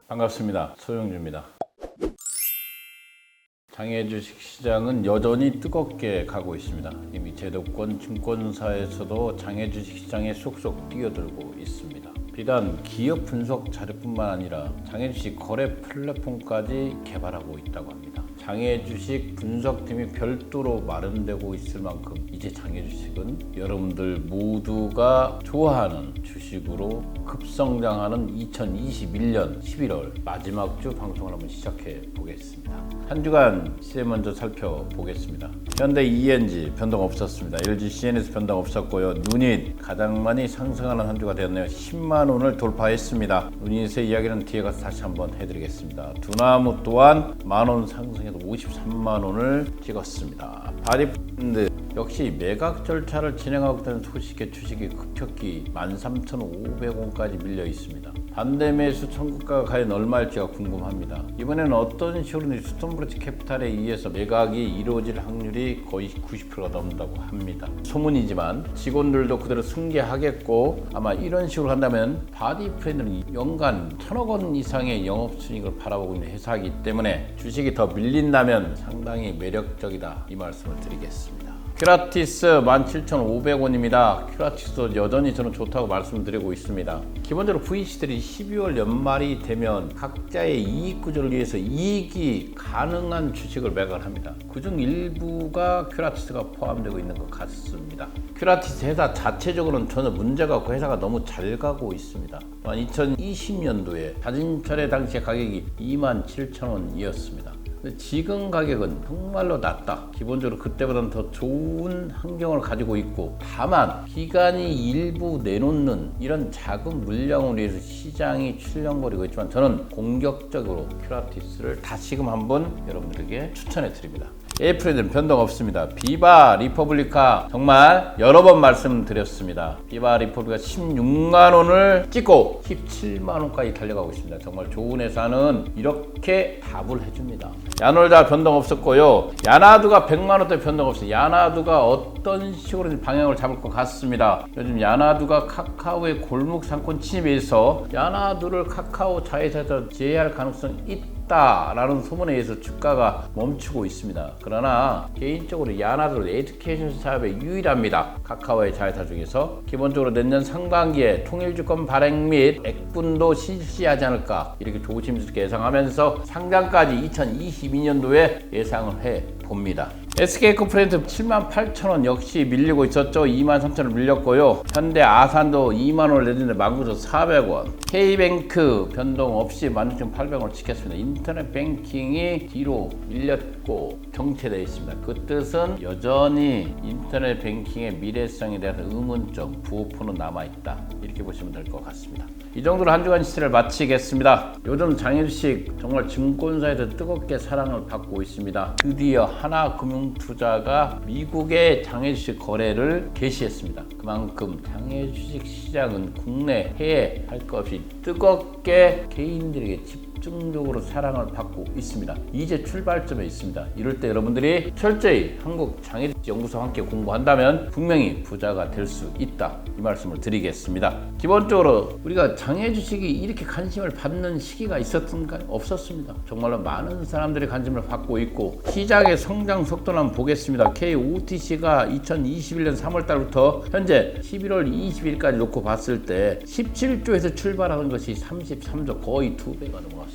반갑습니다. 소영주입니다. 장외 주식시장은 여전히 뜨겁게 가고 있습니다. 이미 제도권 증권사에서도 장외 주식시장에 쏙쏙 뛰어들고 있습니다. 비단 기업 분석 자료뿐만 아니라 장외 주식 거래 플랫폼까지 개발하고 있다고 합니다. 장외 주식 분석팀이 별도로 마련되고 있을 만큼 이제 장외 주식은 여러분들 모두가 좋아하는 주식으로 급성장하는 2021년 11월 마지막 주 방송을 한번 시작해 보겠습니다. 한 주간 시세 먼저 살펴보겠습니다. 현대 ENG 변동 없었습니다. LG CNS 변동 없었고요. 누닛 가장 많이 상승하는 한 주가 되었네요. 10만 원을 돌파했습니다. 누닛의 이야기는 뒤에 가서 다시 한번 해드리겠습니다. 두나무 또한 만원 상승해서 53만 원을 찍었습니다. 바디펀드 역시 매각 절차를 진행하고 있다는 소식에 주식이 급격히 13,500원까지 밀려 있습니다. 반대 매수 청구가가 과연 얼마일지가 궁금합니다. 이번에는 어떤 식으로 스톤브리지 캐피탈에 의해서 매각이 이루어질 확률이 거의 90%가 넘는다고 합니다. 소문이지만 직원들도 그대로 승계하겠고 아마 이런 식으로 한다면 바디프렌드는 연간 1,000억 원 이상의 영업수익을 바라보고 있는 회사이기 때문에 주식이 더 밀린다면 상당히 매력적이다 이 말씀을 드리겠습니다. 큐라티스 17,500원입니다. 큐라티스도 여전히 저는 좋다고 말씀드리고 있습니다. 기본적으로 VC들이 12월 연말이 되면 각자의 이익 구조를 위해서 이익이 가능한 주식을 매각을 합니다. 그중 일부가 큐라티스가 포함되고 있는 것 같습니다. 큐라티스 회사 자체적으로는 전혀 문제가 없고 회사가 너무 잘 가고 있습니다. 2020년도에 자진철회 당시의 가격이 27,000원이었습니다. 지금 가격은 정말로 낮다. 기본적으로 그때보다는 더 좋은 환경을 가지고 있고 다만 기관이 일부 내놓는 이런 작은 물량으로 해서 시장이 출렁거리고 있지만 저는 공격적으로 큐라티스를 다시금 한번 여러분들에게 추천해 드립니다. 에이프릴은 변동 없습니다. 비바 리퍼블리카 정말 여러 번 말씀드렸습니다. 비바 리퍼블리카 16만 원을 찍고 17만 원까지 달려가고 있습니다. 정말 좋은 회사는 이렇게 답을 해줍니다. 야놀자 변동 없었고요. 야나두가 100만 원대 변동 없어요. 야나두가 어떤 식으로 방향을 잡을 것 같습니다. 요즘 야나두가 카카오의 골목 상권 침입에서 야나두를 카카오 자회사에서 제외할 가능성이 있다라는 소문에 의해서 주가가 멈추고 있습니다. 그러나 개인적으로 야나두는 에듀케이션 사업에 유일합니다. 카카오의 자회사 중에서 기본적으로 내년 상반기에 통일주권 발행 및 액분도 실시하지 않을까 이렇게 조심스럽게 예상하면서 상장까지 2022년도에 예상을 해 봅니다. SK코프렌트 78,000원 역시 밀리고 있었죠. 23,000원 밀렸고요. 현대 아산도 2만원을 내는데 19,400원. K뱅크 변동 없이 16,800원을 지켰습니다. 인터넷 뱅킹이 뒤로 밀렸고 정체되어 있습니다. 그 뜻은 여전히 인터넷 뱅킹의 미래성에 대한 의문점, 부호포는 남아있다. 이렇게 보시면 될 것 같습니다. 이 정도로 한 주간 시세를 마치겠습니다. 요즘 장외주식 정말 증권사에서 뜨겁게 사랑을 받고 있습니다. 드디어 하나금융투자가 미국의 장외주식 거래를 개시했습니다. 그만큼 장외주식 시장은 국내, 해외 할 것 없이 뜨겁게 개인들에게 집중적으로 사랑을 받고 있습니다. 이제 출발점에 있습니다. 이럴 때 여러분들이 철저히 한국 장외연구소와 함께 공부한다면 분명히 부자가 될 수 있다. 이 말씀을 드리겠습니다. 기본적으로 우리가 장외주식이 이렇게 관심을 받는 시기가 있었던가요? 없었습니다. 정말로 많은 사람들이 관심을 받고 있고 시장의 성장 속도를 한번 보겠습니다. KOTC가 2021년 3월달부터 현재 11월 20일까지 놓고 봤을 때 17조에서 출발하는 것이 33조 거의 2배가 넘어갔습니다.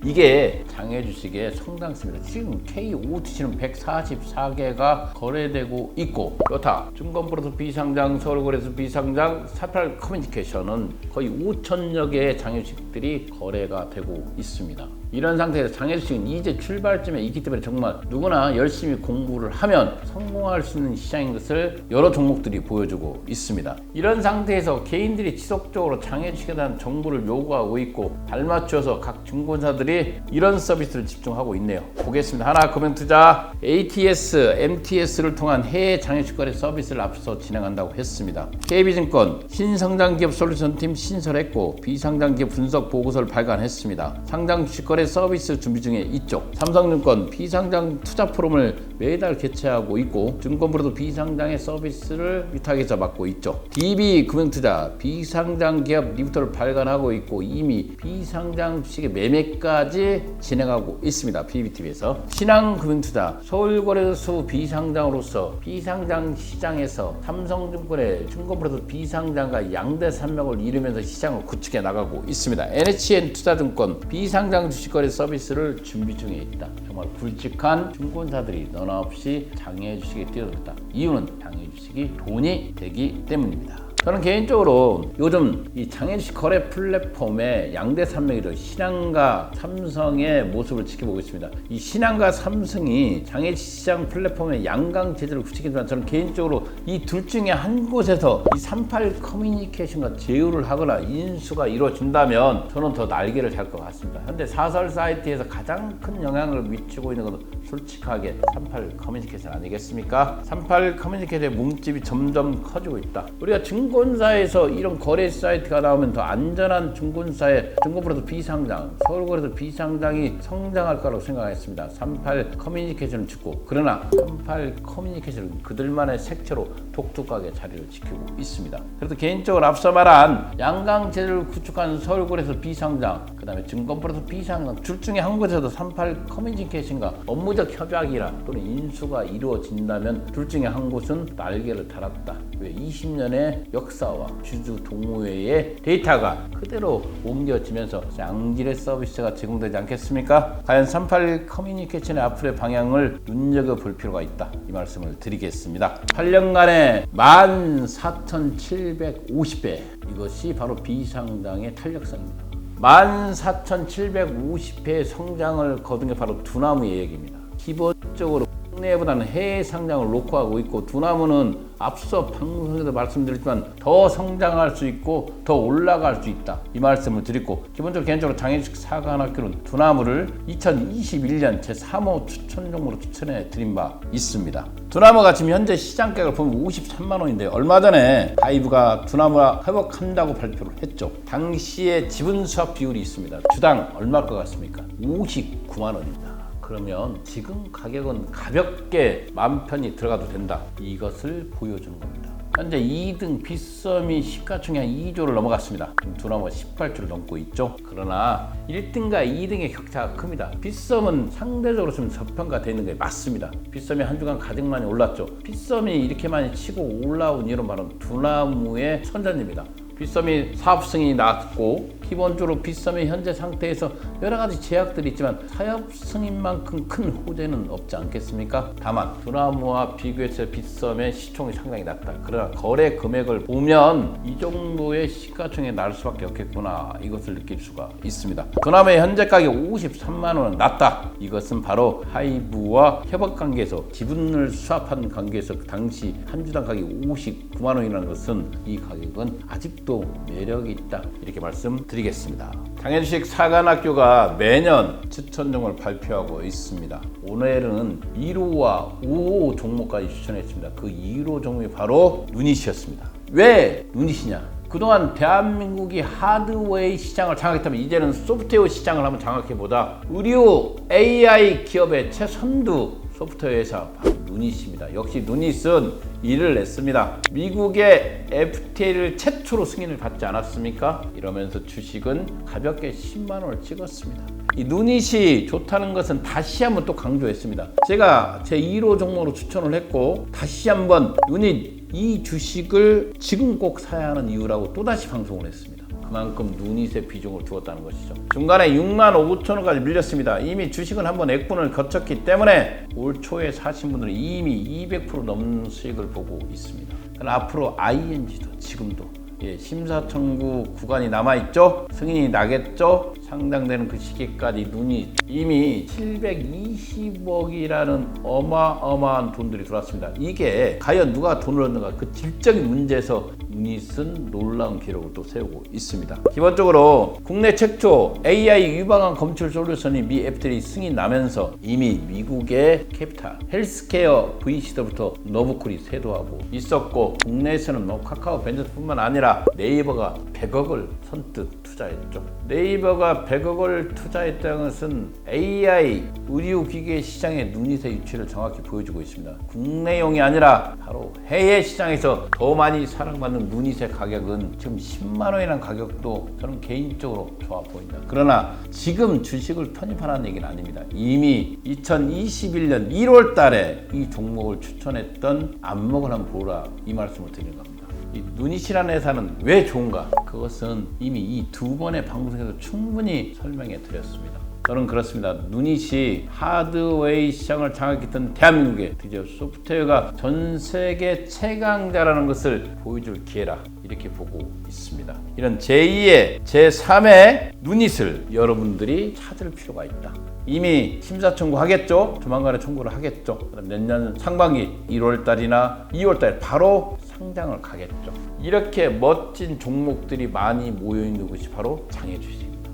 이게 장외 주식의 성장세입니다. 지금 KOTC는 144개가 거래되고 있고 여타 증권브로커 비상장, 서울거래소 비상장, 사팔 커뮤니케이션은 거의 5,000여 개의 장외 주식들이 거래가 되고 있습니다. 이런 상태에서 장외 주식은 이제 출발점에 있기 때문에 정말 누구나 열심히 공부를 하면 성공할 수 있는 시장인 것을 여러 종목들이 보여주고 있습니다. 이런 상태에서 개인들이 지속적으로 장외 주식에 대한 정보를 요구하고 있고 발맞춰서 각 증권사들이 이런 서비스를 집중하고 있네요. 보겠습니다. 하나금융투자 ATS, MTS를 통한 해외 장외주식 거래 서비스를 앞서 진행한다고 했습니다. KB증권 신성장기업 솔루션팀 신설했고 비상장기업 분석 보고서를 발간했습니다. 상장 주식 거래 거래 서비스 준비 중에 있죠. 삼성증권 비상장 투자 포럼을 매달 개최하고 있고 증권부로도 비상장의 서비스를 위탁해서 맡고 있죠. DB 금융투자 비상장 기업 리부터를 발간하고 있고 이미 비상장 주식의 매매까지 진행하고 있습니다. BBTV에서 신한금융투자 서울거래소 비상장으로서 비상장 시장에서 삼성증권의 증권부로도 비상장과 양대 산맥을 이루면서 시장을 구축해 나가고 있습니다. NHN투자증권 비상장 주식거래 서비스를 준비 중에 있다. 정말 굵직한 증권사들이 너나 없이 장외 주식에 뛰어들었다. 이유는 장외 주식이 돈이 되기 때문입니다. 저는 개인적으로 요즘 이 장외주식 거래 플랫폼의 양대 산맥이죠. 신한과 삼성의 모습을 지켜보고 있습니다. 이 신한과 삼성이 장외주식 시장 플랫폼의 양강 체제를 구축했지만 저는 개인적으로 이 둘 중에 한 곳에서 이 38 커뮤니케이션과 제휴를 하거나 인수가 이루어진다면 저는 더 날개를 달 것 같습니다. 현재 사설 사이트에서 가장 큰 영향을 미치고 있는 것은 솔직하게 38 커뮤니케이션 아니겠습니까? 38 커뮤니케이션의 몸집이 점점 커지고 있다. 우리가 증권사에서 이런 거래 사이트가 나오면 더 안전한 증권사의 증권부로도 비상장, 서울거래소 비상장이 성장할 거라고 생각했습니다. 38 커뮤니케이션을 짓고 그러나 38 커뮤니케이션은 그들만의 색채로 독특하게 자리를 지키고 있습니다. 그래도 개인적으로 앞서 말한 양강체제를 구축한 서울거래소 비상장, 그 다음에 증권부로도 비상장 둘 중에 한 곳에서 38 커뮤니케이션과 업무적 협약이나 또는 인수가 이루어진다면 둘 중에 한 곳은 날개를 달았다. 왜 20년의 역사와 주주 동호회의 데이터가 그대로 옮겨지면서 양질의 서비스가 제공되지 않겠습니까? 과연 38 커뮤니케이션의 앞으로의 방향을 눈여겨볼 필요가 있다. 이 말씀을 드리겠습니다. 8년간의 14,750배 이것이 바로 비상장의 탄력성입니다. 14,750회의 성장을 거둔 게 바로 두나무의 얘기입니다. 기본적으로 국내보다는 해외 상장을 놓고 하고 있고 두나무는 앞서 방송에서 말씀드렸지만 더 성장할 수 있고 더 올라갈 수 있다. 이 말씀을 드리고 기본적으로 개인적으로 장애주식 사관학교는 두나무를 2021년 제3호 추천 종목으로 추천해 드린 바 있습니다. 두나무가 지금 현재 시장가격을 보면 53만 원인데 얼마 전에 하이브가 두나무와 협업한다고 발표를 했죠. 당시에 지분 수합 비율이 있습니다. 주당 얼마일 것 같습니까? 59만 원입니다. 그러면 지금 가격은 가볍게 마음 편히 들어가도 된다. 이것을 보여주는 겁니다. 현재 2등 빗썸이 시가총액 한 2조를 넘어갔습니다. 두나무가 18조를 넘고 있죠. 그러나 1등과 2등의 격차가 큽니다. 빗썸은 상대적으로 좀 저평가되어 있는 게 맞습니다. 빗썸이 한 주간 가장 많이 올랐죠. 빗썸이 이렇게 많이 치고 올라온 이유는 바로 두나무의 선전입니다. 빗썸이 사업 승인이 났고 기본적으로 빗썸의 현재 상태에서 여러 가지 제약들이 있지만 사업 승인만큼 큰 호재는 없지 않겠습니까? 다만 두나무와 비교해서 빗썸의 시총이 상당히 낮다. 그러나 거래 금액을 보면 이 정도의 시가총액이 날 수밖에 없겠구나. 이것을 느낄 수가 있습니다. 두나무의 현재 가격 53만 원은 낮다. 이것은 바로 하이브와 협업 관계에서 지분을 수합한 관계에서 그 당시 한 주당 가격이 59만 원이라는 것은 이 가격은 아직도 매력이 있다. 이렇게 말씀드리겠습니다. 장애주식 사관학교가 매년 추천 종목을 발표하고 있습니다. 오늘은 1호와 5호 종목까지 추천했습니다. 그 1호 종목이 바로 유닛이었습니다. 왜 유닛이냐? 그동안 대한민국이 하드웨어 시장을 장악했다면 이제는 소프트웨어 시장을 한번 장악해보자. 의료 AI 기업의 최선두 소프트웨어 회사 바로 누닛입니다. 역시 누닛은 일을 냈습니다. 미국의 FTA를 최초로 승인을 받지 않았습니까? 이러면서 주식은 가볍게 10만 원을 찍었습니다. 이 누닛이 좋다는 것은 다시 한번 또 강조했습니다. 제가 제 1호 종목으로 추천을 했고 다시 한번 누닛 이 주식을 지금 꼭 사야 하는 이유라고 또다시 방송을 했습니다. 그만큼 누닛의 비중을 두었다는 것이죠. 중간에 6만 5천 원까지 밀렸습니다. 이미 주식은 한번 액분을 거쳤기 때문에 올 초에 사신 분들은 이미 200% 넘는 수익을 보고 있습니다. 그러나 앞으로 ING도 지금도 심사 청구 구간이 남아있죠. 승인이 나겠죠. 상당되는 그 시기까지 눈이 이미 720억이라는 어마어마한 돈들이 들어왔습니다. 이게 과연 누가 돈을 얻는가? 그 질적인 문제에서 유닛은 놀라운 기록을 또 세우고 있습니다. 기본적으로 국내 최초 AI 유방암 검출 솔루션이 미 FDA에 승인 나면서 이미 미국의 캐피탈 헬스케어 VC부터 노브쿨이 세도하고 있었고 국내에서는 카카오 벤처뿐만 아니라 네이버가 100억을 선뜻 투자했죠. 네이버가 제가 100억을 투자했다는 것은 AI 의료기계 시장의 누닛의 위치를 정확히 보여주고 있습니다. 국내용이 아니라 바로 해외 시장에서 더 많이 사랑받는 누닛의 가격은 지금 10만 원이라는 가격도 저는 개인적으로 좋아 보인다. 그러나 지금 주식을 편입하라는 얘기는 아닙니다. 이미 2021년 1월 달에 이 종목을 추천했던 안목을 한번 보라, 이 말씀을 드리는 겁니다. 이 누닛이라는 회사는 왜 좋은가? 그것은 이미 이 두 번의 방송에서 충분히 설명해 드렸습니다. 저는 그렇습니다. 누닛이 하드웨어 시장을 장악했던 대한민국에 드디어 소프트웨어가 전 세계 최강자라는 것을 보여줄 기회라, 이렇게 보고 있습니다. 이런 제2의 제3의 누닛을 여러분들이 찾을 필요가 있다. 이미 심사 청구하겠죠? 조만간에 청구를 하겠죠? 그럼 내년 상반기 1월달이나 2월달 바로 상장을 가겠죠. 이렇게 멋진 종목들이 많이 모여있는 곳이 바로 장애주식입니다.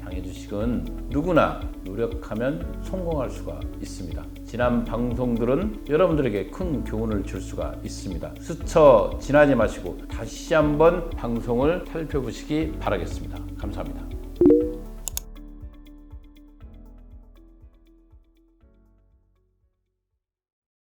장애주식은 누구나 노력하면 성공할 수가 있습니다. 지난 방송들은 여러분들에게 큰 교훈을 줄 수가 있습니다. 스쳐 지나지 마시고 다시 한번 방송을 살펴보시기 바라겠습니다. 감사합니다.